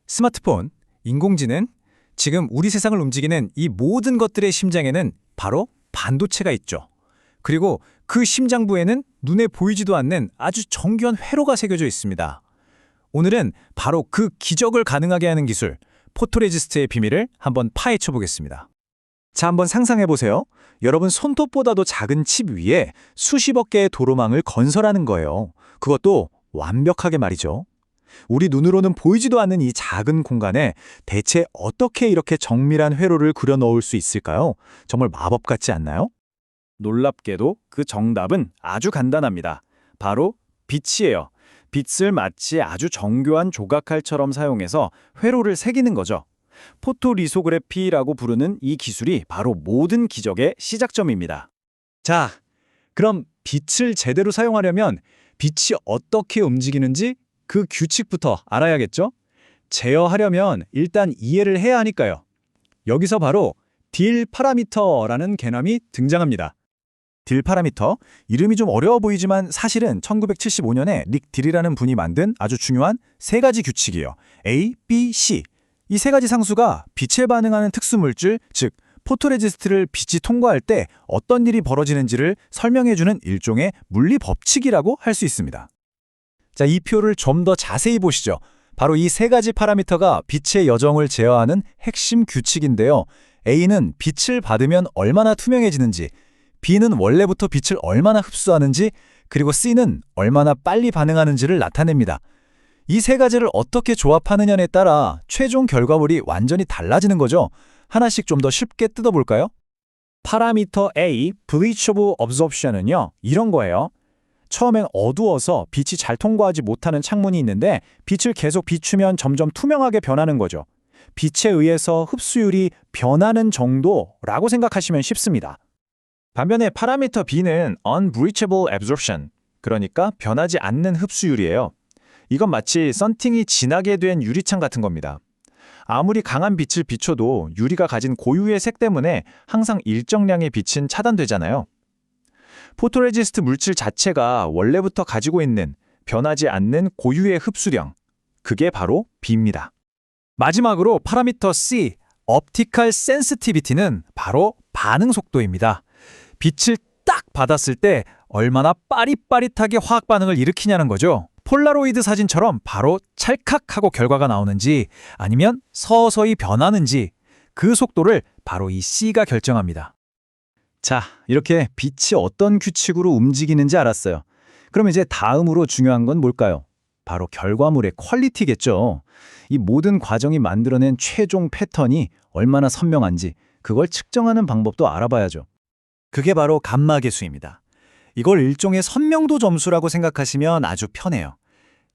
스마트폰, 인공지능, 지금 우리 세상을 움직이는 이 모든 것들의 심장에는 바로 반도체가 있죠. 그리고 그 심장부에는 눈에 보이지도 않는 아주 정교한 회로가 새겨져 있습니다. 오늘은 바로 그 기적을 가능하게 하는 기술, 포토레지스트의 비밀을 한번 파헤쳐 보겠습니다. 자, 한번 상상해 보세요. 여러분 손톱보다도 작은 칩 위에 수십억 개의 도로망을 건설하는 거예요. 그것도 완벽하게 말이죠. 우리 눈으로는 보이지도 않는 이 작은 공간에 대체 어떻게 이렇게 정밀한 회로를 그려 넣을 수 있을까요? 정말 마법 같지 않나요? 놀랍게도 그 정답은 아주 간단합니다. 바로 빛이에요. 빛을 마치 아주 정교한 조각칼처럼 사용해서 회로를 새기는 거죠. 포토리소그래피라고 부르는 이 기술이 바로 모든 기적의 시작점입니다. 자, 그럼 빛을 제대로 사용하려면 빛이 어떻게 움직이는지 그 규칙부터 알아야겠죠? 제어하려면 일단 이해를 해야 하니까요. 여기서 바로 딜 파라미터라는 개념이 등장합니다. 딜 파라미터, 이름이 좀 어려워 보이지만 사실은 1975년에 릭 딜이라는 분이 만든 아주 중요한 세 가지 규칙이에요. A, B, C. 이 세 가지 상수가 빛에 반응하는 특수물질, 즉 포토레지스트를 빛이 통과할 때 어떤 일이 벌어지는지를 설명해주는 일종의 물리 법칙이라고 할 수 있습니다. 자, 이 표를 좀 더 자세히 보시죠. 바로 이 세 가지 파라미터가 빛의 여정을 제어하는 핵심 규칙인데요. A는 빛을 받으면 얼마나 투명해지는지, B는 원래부터 빛을 얼마나 흡수하는지, 그리고 C는 얼마나 빨리 반응하는지를 나타냅니다. 이 세 가지를 어떻게 조합하느냐에 따라 최종 결과물이 완전히 달라지는 거죠. 하나씩 좀 더 쉽게 뜯어볼까요? 파라미터 A, Bleach of Absorption은요, 이런 거예요. 처음엔 어두워서 빛이 잘 통과하지 못하는 창문이 있는데 빛을 계속 비추면 점점 투명하게 변하는 거죠. 빛에 의해서 흡수율이 변하는 정도라고 생각하시면 쉽습니다. 반면에 파라미터 B는 Unbreachable Absorption, 그러니까 변하지 않는 흡수율이에요. 이건 마치 썬팅이 진하게 된 유리창 같은 겁니다. 아무리 강한 빛을 비춰도 유리가 가진 고유의 색 때문에 항상 일정량의 빛은 차단되잖아요. 포토레지스트 물질 자체가 원래부터 가지고 있는 변하지 않는 고유의 흡수량, 그게 바로 B입니다. 마지막으로 파라미터 C, Optical Sensitivity는 바로 반응 속도입니다. 빛을 딱 받았을 때 얼마나 빠릿빠릿하게 화학 반응을 일으키냐는 거죠. 폴라로이드 사진처럼 바로 찰칵하고 결과가 나오는지 아니면 서서히 변하는지 그 속도를 바로 이 C가 결정합니다. 자, 이렇게 빛이 어떤 규칙으로 움직이는지 알았어요. 그럼 이제 다음으로 중요한 건 뭘까요? 바로 결과물의 퀄리티겠죠. 이 모든 과정이 만들어낸 최종 패턴이 얼마나 선명한지 그걸 측정하는 방법도 알아봐야죠. 그게 바로 감마계수입니다. 이걸 일종의 선명도 점수라고 생각하시면 아주 편해요.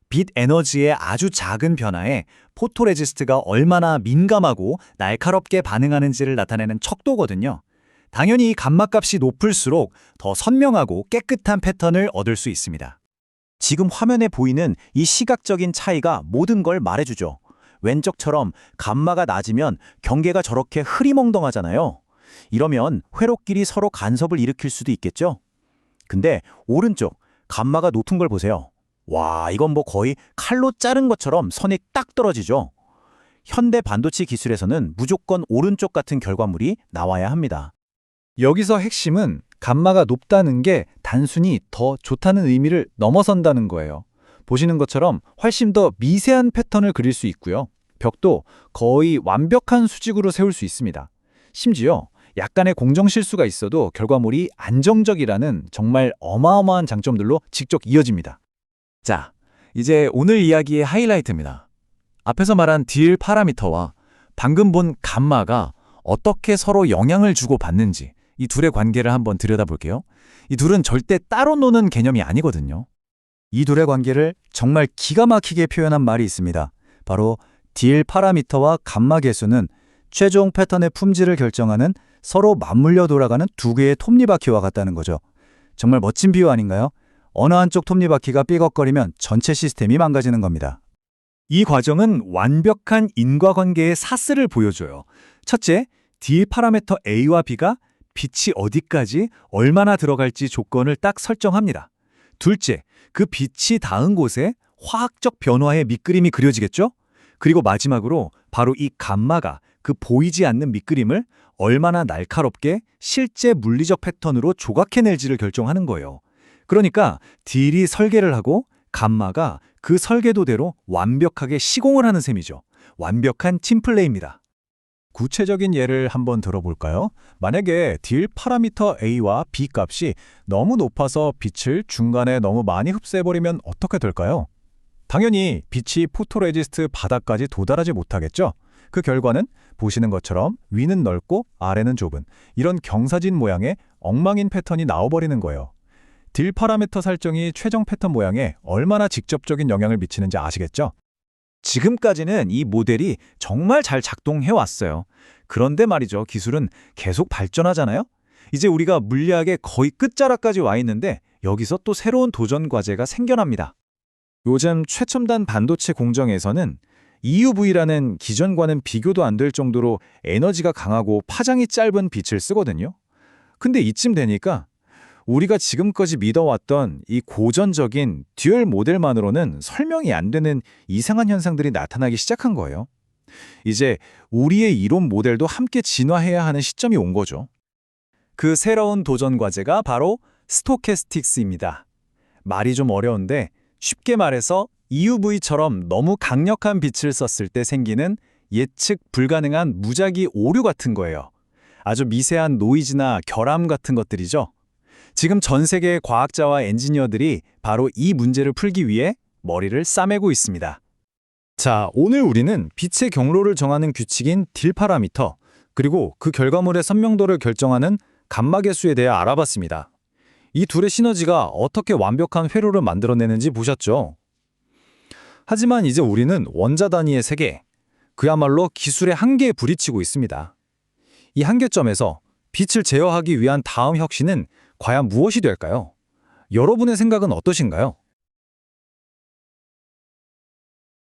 빛 에너지의 아주 작은 변화에 포토레지스트가 얼마나 민감하고 날카롭게 반응하는지를 나타내는 척도거든요. 당연히 이 감마값이 높을수록 더 선명하고 깨끗한 패턴을 얻을 수 있습니다. 지금 화면에 보이는 이 시각적인 차이가 모든 걸 말해주죠. 왼쪽처럼 감마가 낮으면 경계가 저렇게 흐리멍덩하잖아요. 이러면 회로끼리 서로 간섭을 일으킬 수도 있겠죠? 근데 오른쪽, 감마가 높은 걸 보세요. 와, 이건 뭐 거의 칼로 자른 것처럼 선이 딱 떨어지죠? 현대 반도체 기술에서는 무조건 오른쪽 같은 결과물이 나와야 합니다. 여기서 핵심은 감마가 높다는 게 단순히 더 좋다는 의미를 넘어선다는 거예요. 보시는 것처럼 훨씬 더 미세한 패턴을 그릴 수 있고요. 벽도 거의 완벽한 수직으로 세울 수 있습니다. 심지어 약간의 공정실수가 있어도 결과물이 안정적이라는 정말 어마어마한 장점들로 직접 이어집니다. 자, 이제 오늘 이야기의 하이라이트입니다. 앞에서 말한 딜 파라미터와 방금 본 감마가 어떻게 서로 영향을 주고받는지 이 둘의 관계를 한번 들여다볼게요. 이 둘은 절대 따로 노는 개념이 아니거든요. 이 둘의 관계를 정말 기가 막히게 표현한 말이 있습니다. 바로 딜 파라미터와 감마 계수는 최종 패턴의 품질을 결정하는 서로 맞물려 돌아가는 두 개의 톱니바퀴와 같다는 거죠. 정말 멋진 비유 아닌가요? 어느 한쪽 톱니바퀴가 삐걱거리면 전체 시스템이 망가지는 겁니다. 이 과정은 완벽한 인과관계의 사슬을 보여줘요. 첫째, 딜 파라미터 A와 B가 빛이 어디까지 얼마나 들어갈지 조건을 딱 설정합니다. 둘째, 그 빛이 닿은 곳에 화학적 변화의 밑그림이 그려지겠죠? 그리고 마지막으로 바로 이 감마가 그 보이지 않는 밑그림을 얼마나 날카롭게 실제 물리적 패턴으로 조각해낼지를 결정하는 거예요. 그러니까 딜이 설계를 하고 감마가 그 설계도대로 완벽하게 시공을 하는 셈이죠. 완벽한 팀플레이입니다. 구체적인 예를 한번 들어볼까요? 만약에 딜 파라미터 A와 B 값이 너무 높아서 빛을 중간에 너무 많이 흡수해버리면 어떻게 될까요? 당연히 빛이 포토레지스트 바닥까지 도달하지 못하겠죠? 그 결과는 보시는 것처럼 위는 넓고 아래는 좁은 이런 경사진 모양의 엉망인 패턴이 나와버리는 거예요. 딜 파라미터 설정이 최종 패턴 모양에 얼마나 직접적인 영향을 미치는지 아시겠죠? 지금까지는 이 모델이 정말 잘 작동해 왔어요. 그런데 말이죠, 기술은 계속 발전하잖아요? 이제 우리가 물리학의 거의 끝자락까지 와 있는데 여기서 또 새로운 도전 과제가 생겨납니다. 요즘 최첨단 반도체 공정에서는 EUV라는 기존과는 비교도 안 될 정도로 에너지가 강하고 파장이 짧은 빛을 쓰거든요. 근데 이쯤 되니까 우리가 지금까지 믿어왔던 이 고전적인 듀얼 모델만으로는 설명이 안 되는 이상한 현상들이 나타나기 시작한 거예요. 이제 우리의 이론 모델도 함께 진화해야 하는 시점이 온 거죠. 그 새로운 도전 과제가 바로 스토캐스틱스입니다. 말이 좀 어려운데 쉽게 말해서 EUV처럼 너무 강력한 빛을 썼을 때 생기는 예측 불가능한 무작위 오류 같은 거예요. 아주 미세한 노이즈나 결함 같은 것들이죠. 지금 전 세계의 과학자와 엔지니어들이 바로 이 문제를 풀기 위해 머리를 싸매고 있습니다. 자, 오늘 우리는 빛의 경로를 정하는 규칙인 딜 파라미터, 그리고 그 결과물의 선명도를 결정하는 감마 계수에 대해 알아봤습니다. 이 둘의 시너지가 어떻게 완벽한 회로를 만들어내는지 보셨죠? 하지만 이제 우리는 원자 단위의 세계, 그야말로 기술의 한계에 부딪히고 있습니다. 이 한계점에서 빛을 제어하기 위한 다음 혁신은 과연 무엇이 될까요? 여러분의 생각은 어떠신가요?